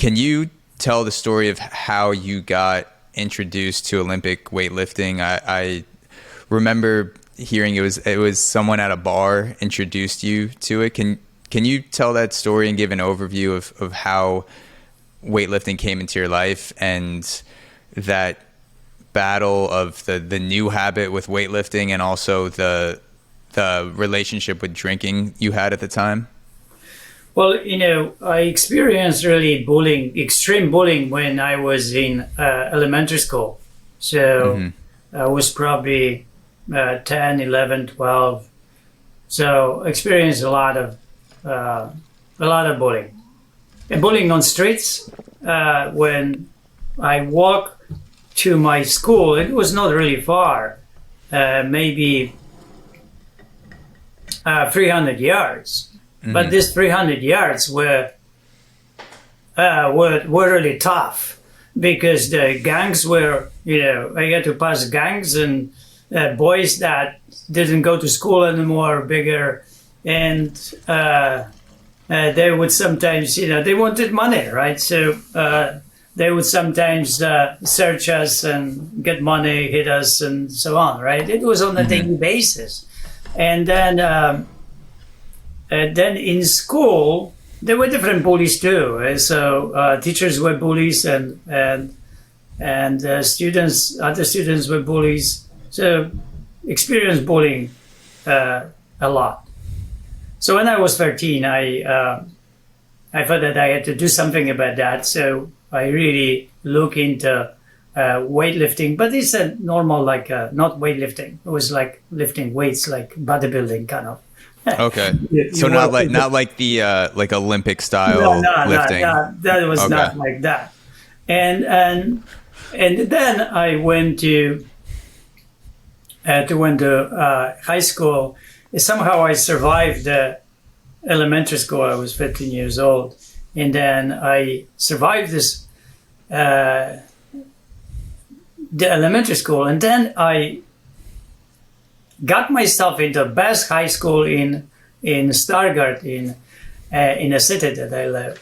Can you tell the story of how you got introduced to Olympic weightlifting? I remember hearing it was someone at a bar introduced you to it. Can you tell that story and give an overview of how weightlifting came into your life and that battle of the new habit with weightlifting and also the relationship with drinking you had at the time? Well, I experienced really bullying, extreme bullying when I was in elementary school. So I was probably 10, 11, 12. So experienced a lot of bullying. And bullying on streets. When I walk to my school, it was not really far, maybe 300 yards. But these 300 yards were really tough because the gangs were, I had to pass gangs and boys that didn't go to school anymore, bigger, and they would sometimes, they wanted money, right? So they would sometimes search us and get money, hit us, and so on, right? It was on a daily basis. And then in school, there were different bullies too. And so teachers were bullies and other students were bullies. So experienced bullying a lot. So when I was 13, I thought that I had to do something about that. So I really look into weightlifting, but it's a normal, not weightlifting. It was like lifting weights, like bodybuilding kind of. Okay. So not like the like Olympic style lifting. No, that was not like that. And then I went to high school. Somehow I survived the elementary school. I was 15 years old, and then I survived this the elementary school, and then I got myself into the best high school in Stargard in a city that I lived.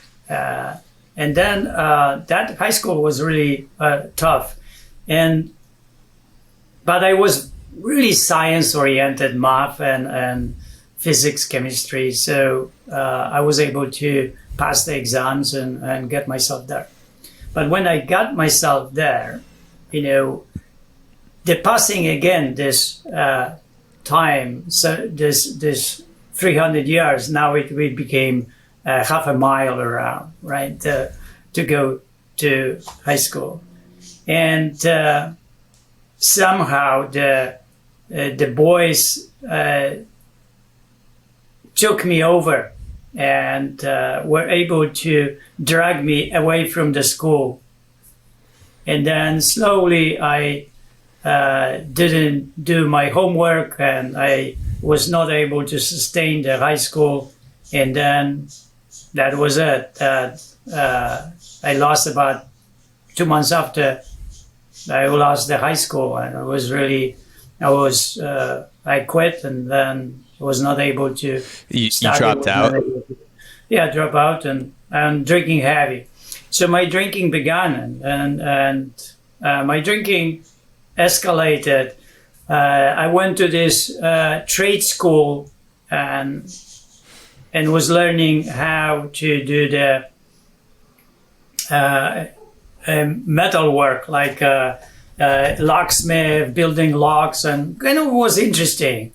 And then that high school was really tough, but I was really science-oriented, math and physics, chemistry. So I was able to pass the exams and get myself there. But when I got myself there, the passing again this time, so this 300 yards, now it became half a mile around, right, to go to high school. And somehow the boys took me over and were able to drag me away from the school. And then slowly I didn't do my homework and I was not able to sustain the high school. And then that was it. I lost about 2 months after I lost the high school, and I quit, and then was not able to. You dropped out? Yeah, drop out and drinking heavy. So my drinking began, and my drinking escalated. I went to this trade school and was learning how to do the metal work, like locksmith, building locks, and kind of was interesting.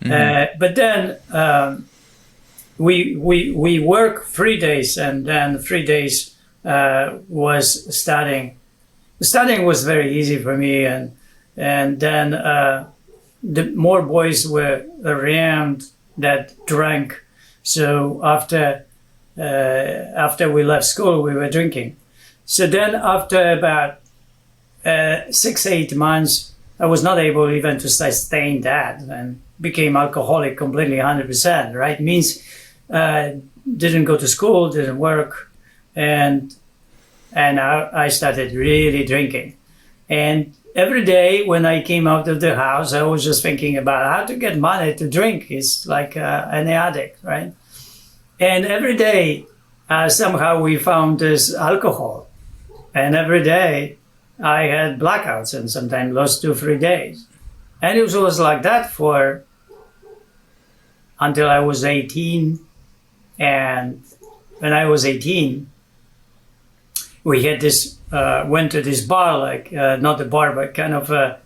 But then we work 3 days, and then 3 days was studying. The studying was very easy for me, and then the more boys were around that drank. So after we left school, we were drinking. So then after about 6-8 months, I was not able even to sustain that and became alcoholic completely 100%, right? Means didn't go to school, didn't work, and I started really drinking. And every day when I came out of the house, I was just thinking about how to get money to drink. It's like an addict, right? And every day somehow we found this alcohol. And every day I had blackouts and sometimes lost 2-3 days. And it was like that for until I was 18. And when I was 18, we had this, went to this bar, like, not a bar, but kind of a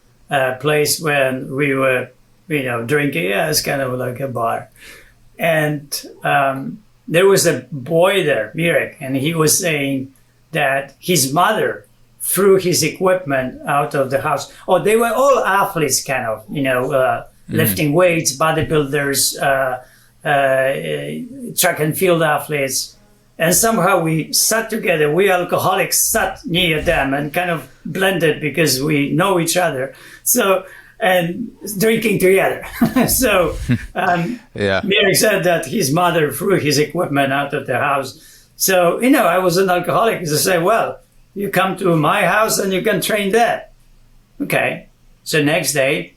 place when we were, drinking. Yeah, it's kind of like a bar. And there was a boy there, Mirek, and he was saying that his mother threw his equipment out of the house. Oh, they were all athletes, kind of, lifting weights, bodybuilders, track and field athletes. And somehow we sat together, we alcoholics sat near them and kind of blended because we know each other. So, and drinking together. So, Mirek said that his mother threw his equipment out of the house. So, I was an alcoholic. I said, well, you come to my house and you can train there. Okay. So next day,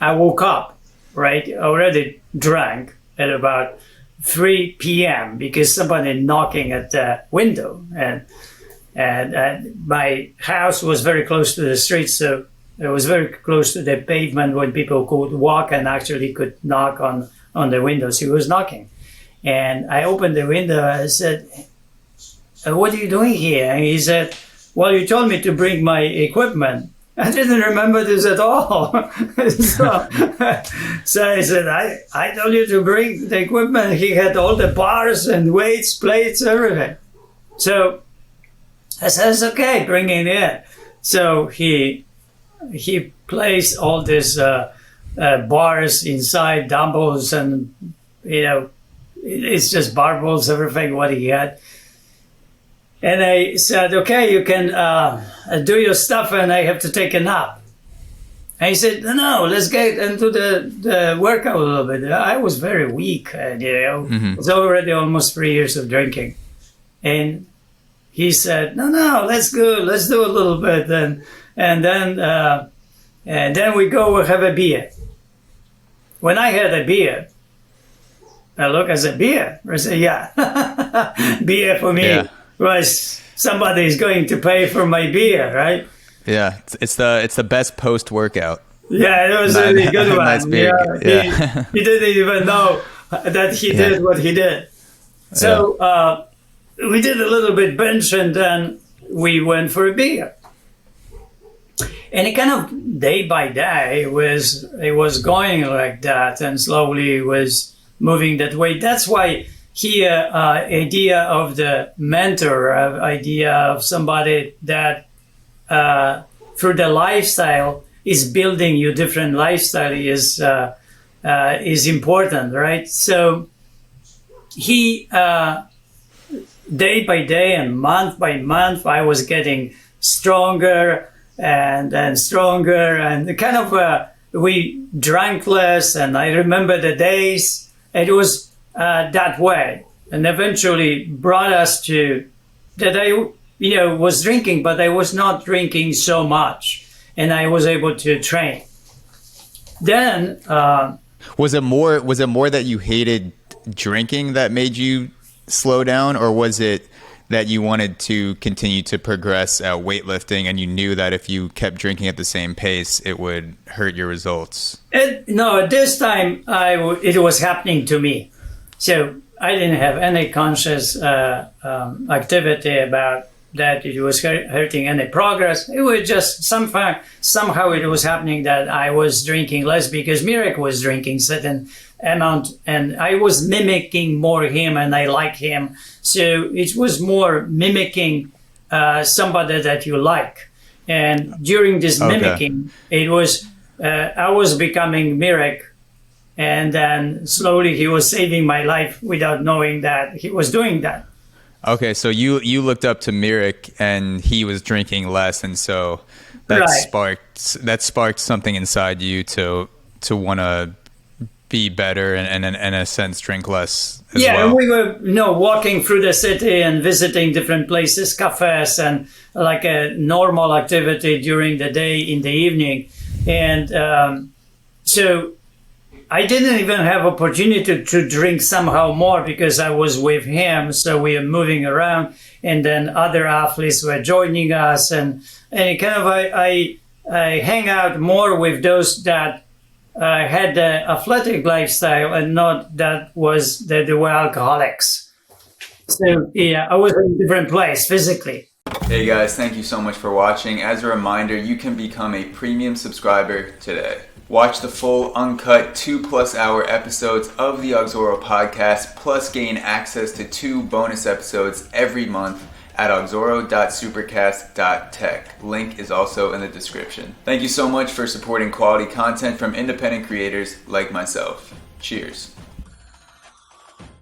I woke up, right, already drunk at about 3 p.m. because somebody knocking at the window. And my house was very close to the street, so it was very close to the pavement when people could walk and actually could knock on the windows. He was knocking. And I opened the window. I said, what are you doing here? And he said, well, you told me to bring my equipment. I didn't remember this at all. So I said, I told you to bring the equipment. He had all the bars and weights, plates, everything. So I said, it's okay, bring it in. So he placed all these bars inside, dumbbells, and, it's just barbells, everything, what he had. And I said, okay, you can do your stuff and I have to take a nap. And he said, no, let's get into the workout a little bit. I was very weak, It was already almost 3 years of drinking. And he said, no, let's go, let's do a little bit. And then we go have a beer. When I had a beer, I look, I said, beer? I said, yeah, beer for me. Yeah. Was somebody's going to pay for my beer, right? Yeah, it's the best post workout. Yeah, it was a really good one. Nice beer. Yeah. He didn't even know that he did what he did. So we did a little bit bench, and then we went for a beer. And it kind of day by day it was going like that, and slowly was moving that way. That's why here, idea of the mentor, idea of somebody that through the lifestyle is building you different lifestyle is important, right? So he, day by day and month by month, I was getting stronger and stronger, and kind of we drank less, and I remember the days. It was that way, and eventually brought us to that I, was drinking, but I was not drinking so much, and I was able to train. Then, was it more that you hated drinking that made you slow down, or was it that you wanted to continue to progress at weightlifting, and you knew that if you kept drinking at the same pace, it would hurt your results? No, at this time, it was happening to me. So I didn't have any conscious activity about that it was hurting any progress. It was just somehow it was happening that I was drinking less because Mirek was drinking certain amount, and I was mimicking more him, and I like him. So it was more mimicking somebody that you like. And during this mimicking, it was I was becoming Mirek. And then slowly he was saving my life without knowing that he was doing that. Okay, so you looked up to Mirek, and he was drinking less, and so that sparked something inside you to want to be better and in a sense drink less as well. And we were walking through the city and visiting different places, cafes, and like a normal activity during the day in the evening. And so I didn't even have opportunity to drink somehow more because I was with him. So we are moving around, and then other athletes were joining us, and kind of I hang out more with those that had the athletic lifestyle and not that they were alcoholics. So yeah, I was in a different place physically. Hey guys, thank you so much for watching. As a reminder, you can become a premium subscriber today. Watch the full uncut 2+ hour episodes of the Auxoro podcast, plus gain access to 2 bonus episodes every month at auxoro.supercast.tech. Link is also in the description. Thank you so much for supporting quality content from independent creators like myself. Cheers.